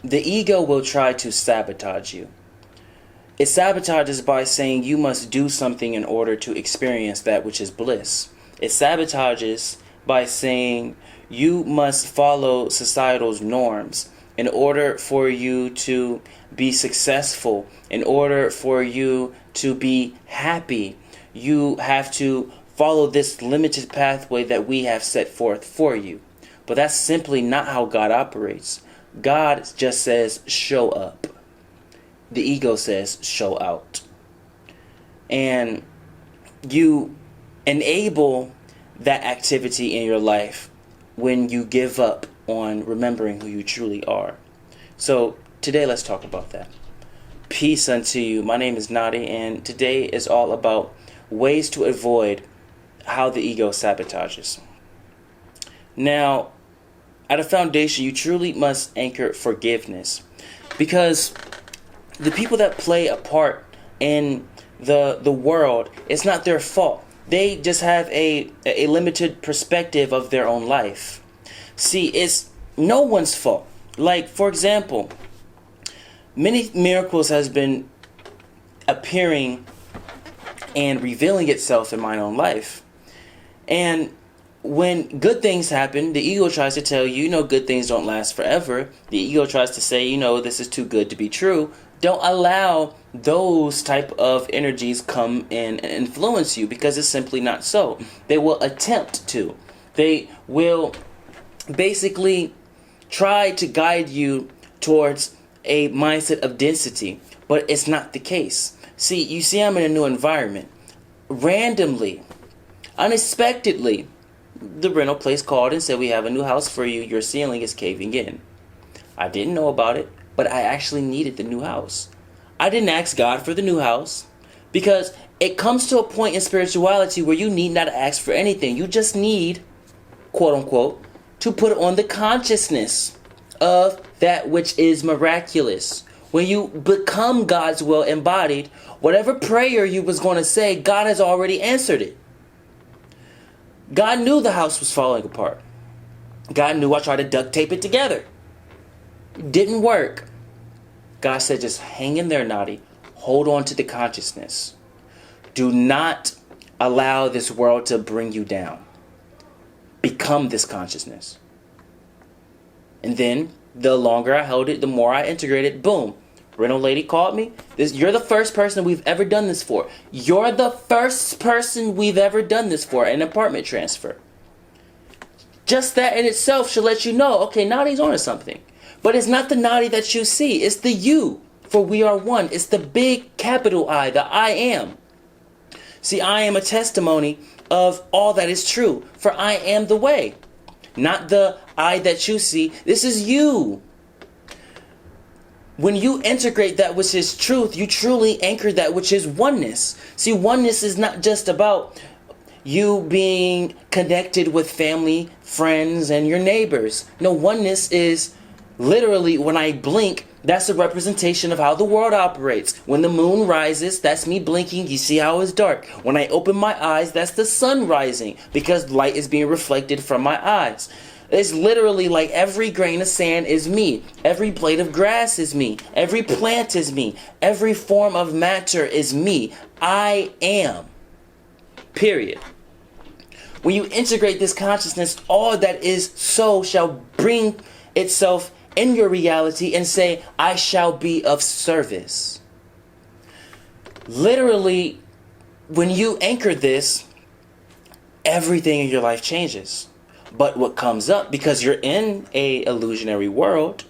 The ego will try to sabotage you. It sabotages by saying you must do something in order to experience that which is bliss. It sabotages by saying you must follow societal's norms in order for you to be successful, in order for you to be happy. You have to follow this limited pathway that we have set forth for you. But that's simply not how God operates. God just says, show up. The ego says, show out. And you enable that activity in your life when you give up on remembering who you truly are. So today let's talk about that. Peace unto you. My name is Nadiie, and today is all about ways to avoid how the ego sabotages. Now, at a foundation, you truly must anchor forgiveness, because the people that play a part in the world, it's not their fault. They just have a limited perspective of their own life. See, it's no one's fault. Like, for example, many miracles has been appearing and revealing itself in my own life. And when good things happen, the ego tries to tell you, good things don't last forever. The ego tries to say, this is too good to be true. Don't allow those type of energies come in and influence you, because it's simply not so. They will attempt to. They will basically try to guide you towards a mindset of density, but it's not the case. See, I'm in a new environment. Randomly, unexpectedly, the rental place called and said, we have a new house for you. Your ceiling is caving in. I didn't know about it, but I actually needed the new house. I didn't ask God for the new house, because it comes to a point in spirituality where you need not ask for anything. You just need, quote unquote, to put on the consciousness of that which is miraculous. When you become God's will embodied, whatever prayer you was going to say, God has already answered it. God knew the house was falling apart. God knew I tried to duct tape it together. It didn't work. God said, just hang in there, Nadiie. Hold on to the consciousness. Do not allow this world to bring you down. Become this consciousness. And then, the longer I held it, the more I integrated. Boom. Rental lady called me. You're the first person we've ever done this for. You're the first person we've ever done this for, an apartment transfer. Just that in itself should let you know, okay, Nadiie's on to something. But it's not the Nadiie that you see. It's the you, for we are one. It's the big capital I, the I am. See, I am a testimony of all that is true, for I am the way. Not the I that you see. This is you. When you integrate that which is truth, you truly anchor that which is oneness. See, oneness is not just about you being connected with family, friends, and your neighbors. No, oneness is literally, when I blink, that's a representation of how the world operates. When the moon rises, that's me blinking. You see how it's dark. When I open my eyes, that's the sun rising, because light is being reflected from my eyes. It's literally like every grain of sand is me. Every blade of grass is me. Every plant is me. Every form of matter is me. I am. Period. When you integrate this consciousness, all that is so shall bring itself in your reality and say, I shall be of service. Literally, when you anchor this, everything in your life changes. But what comes up, because you're in a illusionary world,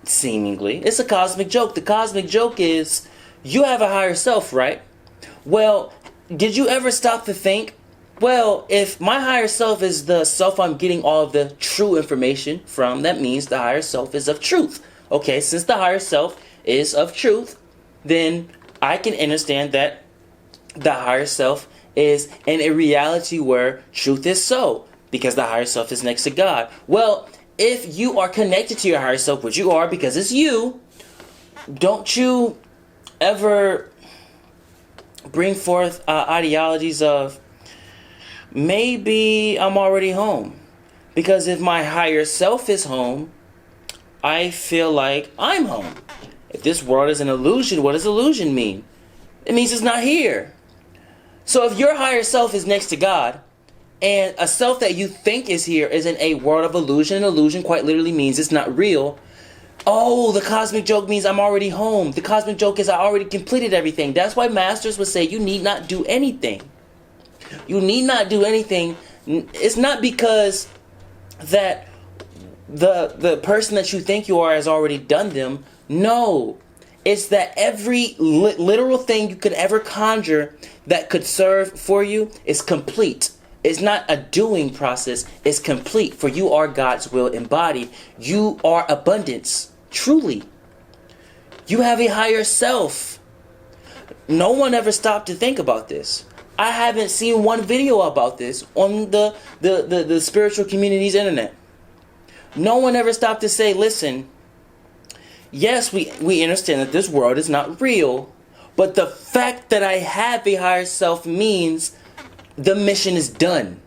seemingly, it's a cosmic joke. The cosmic joke is, you have a higher self, right? Well, did you ever stop to think, well, if my higher self is the self I'm getting all of the true information from, that means the higher self is of truth. Okay, since the higher self is of truth, then I can understand that the higher self is in a reality where truth is so, because the higher self is next to God. Well, if you are connected to your higher self, which you are because it's you, don't you ever bring forth ideologies of, maybe I'm already home? Because if my higher self is home, I feel like I'm home. If this world is an illusion, what does illusion mean? It means it's not here. So if your higher self is next to God, and a self that you think is here is in a world of illusion, and illusion quite literally means it's not real. Oh, the cosmic joke means I'm already home. The cosmic joke is I already completed everything. That's why masters would say you need not do anything. You need not do anything. It's not because that the person that you think you are has already done them. No. It's that every literal thing you could ever conjure that could serve for you is complete. It's not a doing process. It's complete. For you are God's will embodied. You are abundance. Truly. You have a higher self. No one ever stopped to think about this. I haven't seen one video about this on the spiritual community's internet. No one ever stopped to say, listen, yes, we understand that this world is not real, but the fact that I have a higher self means the mission is done.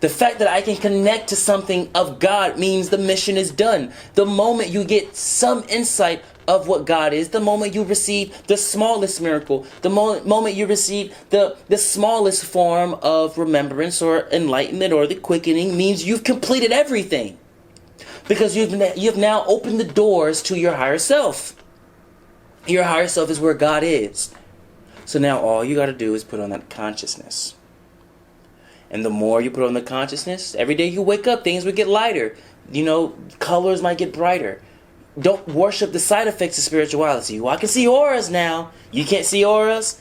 The fact that I can connect to something of God means the mission is done. The moment you get some insight of what God is, the moment you receive the smallest miracle, the moment you receive the smallest form of remembrance or enlightenment or the quickening, means you've completed everything. Because you've now opened the doors to your higher self. Your higher self is where God is. So now all you got to do is put on that consciousness. And the more you put on the consciousness, every day you wake up, things will get lighter. You know, colors might get brighter. Don't worship the side effects of spirituality. Well, I can see auras now. You can't see auras?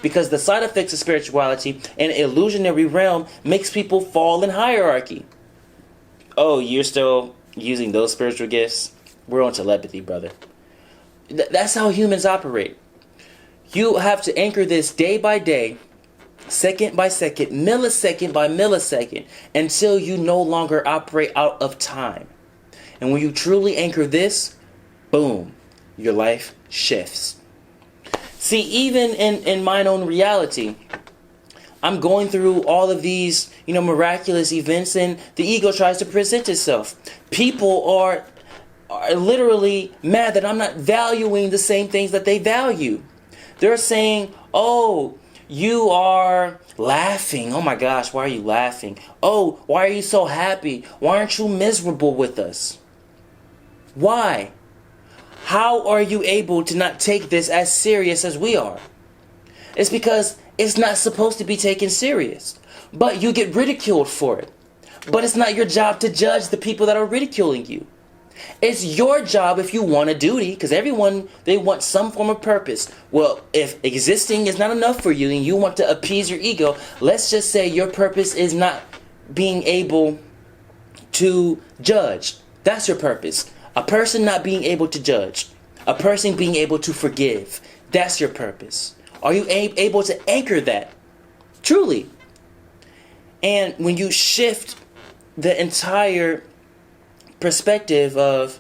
Because the side effects of spirituality in an illusionary realm makes people fall in hierarchy. Oh, you're still using those spiritual gifts? We're on telepathy, brother. That's how humans operate. You have to anchor this day by day, second by second, millisecond by millisecond, until you no longer operate out of time. And when you truly anchor this, boom, your life shifts. See, even in my own reality, I'm going through all of these, miraculous events, and the ego tries to present itself. People are literally mad that I'm not valuing the same things that they value. They're saying, oh, you are laughing. Oh my gosh, why are you laughing? Oh, why are you so happy? Why aren't you miserable with us? Why? How are you able to not take this as serious as we are? It's because it's not supposed to be taken serious. But you get ridiculed for it. But it's not your job to judge the people that are ridiculing you. It's your job if you want a duty, because everyone, they want some form of purpose. Well, if existing is not enough for you and you want to appease your ego, let's just say your purpose is not being able to judge. That's your purpose. A person not being able to judge. A person being able to forgive. That's your purpose. Are you able to anchor that? Truly. And when you shift the entire perspective of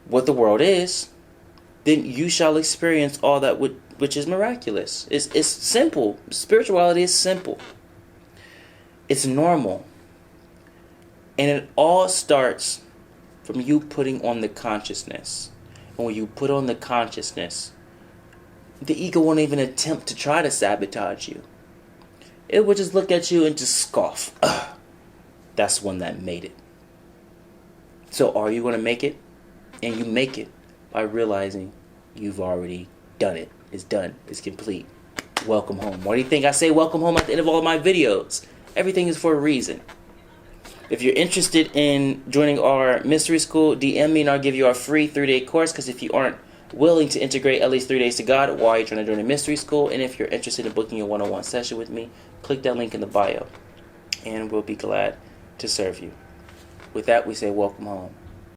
what the world is, then you shall experience all that which is miraculous. It's simple. Spirituality is simple. It's normal. And it all starts from you putting on the consciousness. And when you put on the consciousness, the ego won't even attempt to try to sabotage you. It will just look at you and just scoff. Ugh, that's one that made it. So are you going to make it? And you make it by realizing you've already done it. It's done. It's complete. Welcome home. Why do you think I say welcome home at the end of all of my videos? Everything is for a reason. If you're interested in joining our mystery school, DM me and I'll give you our free 3-day course. Because if you aren't willing to integrate at least 3 days to God, why are you trying to join a mystery school? And if you're interested in booking a one-on-one session with me, click that link in the bio. And we'll be glad to serve you. With that, we say welcome home.